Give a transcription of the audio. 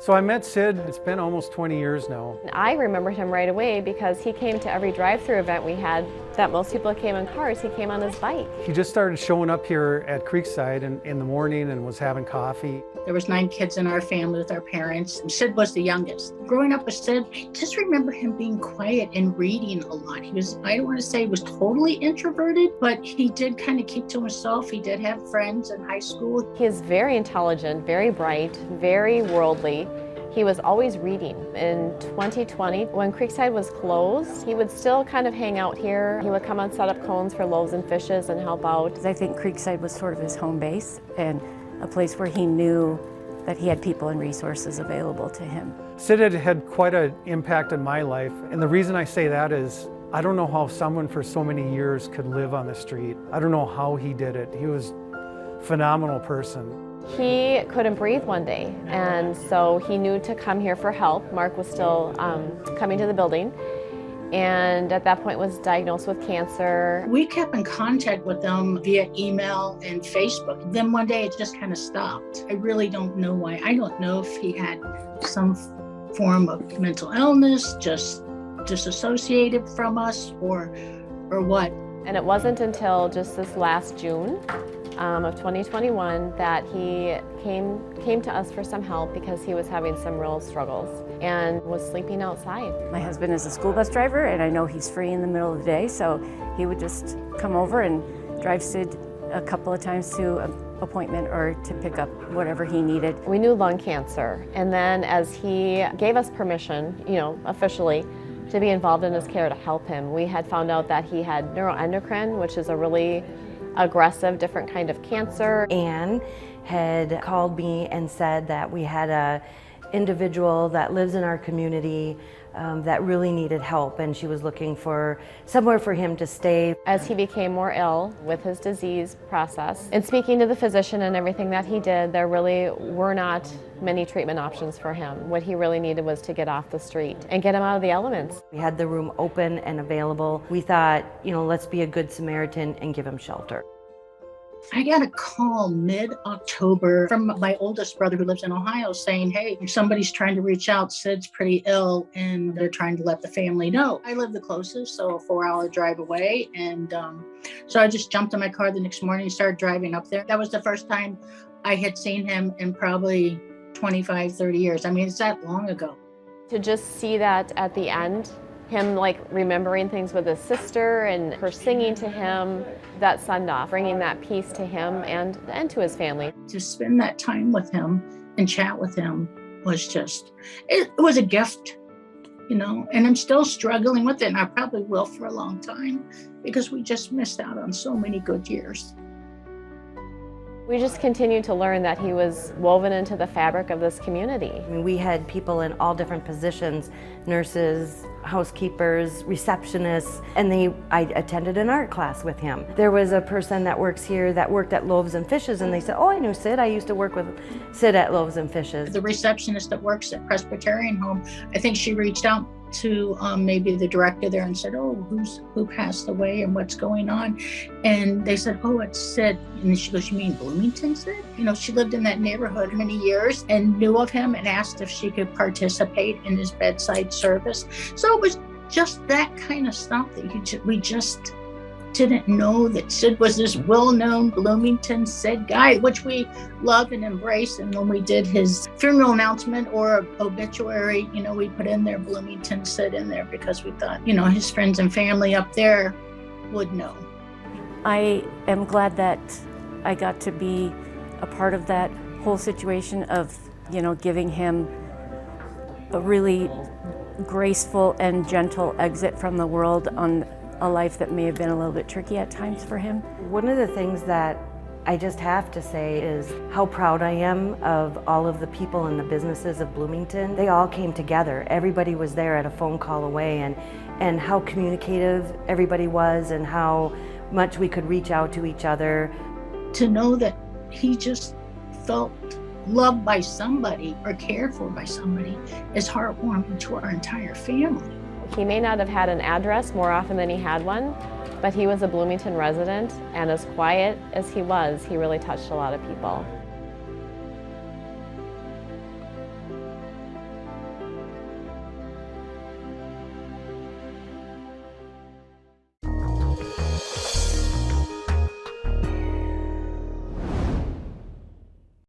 So I met Sid, it's been almost 20 years now. I remembered him right away because he came to every drive-through event we had that most people came in cars. He came on his bike. He just started showing up here at Creekside in the morning and was having coffee. There was 9 kids in our family with our parents, and Sid was the youngest. Growing up with Sid, I just remember him being quiet and reading a lot. He was, I don't want to say he was totally introverted, but he did kind of keep to himself. He did have friends in high school. He is very intelligent, very bright, very worldly. He was always reading. In 2020, when Creekside was closed, he would still kind of hang out here. He would come and set up cones for Loaves and Fishes and help out. I think Creekside was sort of his home base and a place where he knew that he had people and resources available to him. Sid had quite an impact on my life, and the reason I say that is I don't know how someone for so many years could live on the street. I don't know how he did it. He was a phenomenal person. He couldn't breathe one day, and so he knew to come here for help. Mark was still coming to the building, and at that point was diagnosed with cancer. We kept in contact with them via email and Facebook. Then one day it just kind of stopped. I really don't know why. I don't know if he had some form of mental illness, just disassociated from us, or what. And it wasn't until just this last June of 2021 that he came to us for some help because he was having some real struggles and was sleeping outside. My husband is a school bus driver, and I know he's free in the middle of the day, so he would just come over and drive Sid a couple of times to an appointment or to pick up whatever he needed. We knew lung cancer, and then as he gave us permission, officially, to be involved in his care to help him, we had found out that he had neuroendocrine, which is a really aggressive, different kind of cancer. Anne had called me and said that we had a individual that lives in our community that really needed help, and she was looking for somewhere for him to stay. As he became more ill with his disease process, and speaking to the physician and everything that he did, there really were not many treatment options for him. What he really needed was to get off the street and get him out of the elements. We had the room open and available. We thought, let's be a good Samaritan and give him shelter. I got a call mid-October from my oldest brother who lives in Ohio saying, hey, somebody's trying to reach out. Sid's pretty ill and they're trying to let the family know. I live the closest, so a 4-hour drive away. And so I just jumped in my car the next morning and started driving up there. That was the first time I had seen him in probably 25, 30 years. I mean, it's that long ago. To just see that at the end, him remembering things with his sister and her singing to him, that send-off, bringing that peace to him and to his family. To spend that time with him and chat with him was just, it was a gift, and I'm still struggling with it, and I probably will for a long time because we just missed out on so many good years. We just continued to learn that he was woven into the fabric of this community. I mean, we had people in all different positions, nurses, housekeepers, receptionists, and I attended an art class with him. There was a person that works here that worked at Loaves and Fishes, and they said, oh, I knew Sid. I used to work with Sid at Loaves and Fishes. The receptionist that works at Presbyterian Home, I think she reached out to maybe the director there and said, oh, who passed away and what's going on? And they said, oh, it's Sid. And she goes, you mean Bloomington Sid? She lived in that neighborhood many years and knew of him and asked if she could participate in his bedside service. So it was just that kind of stuff that we just didn't know that Sid was this well-known Bloomington Sid guy, which we love and embrace. And when we did his funeral announcement or obituary, we put in there Bloomington Sid in there because we thought, his friends and family up there would know. I am glad that I got to be a part of that whole situation of, giving him a really graceful and gentle exit from the world on a life that may have been a little bit tricky at times for him. One of the things that I just have to say is how proud I am of all of the people and the businesses of Bloomington. They all came together. Everybody was there at a phone call away, and how communicative everybody was and how much we could reach out to each other. To know that he just felt loved by somebody or cared for by somebody is heartwarming to our entire family. He may not have had an address more often than he had one, but he was a Bloomington resident, and as quiet as he was, he really touched a lot of people.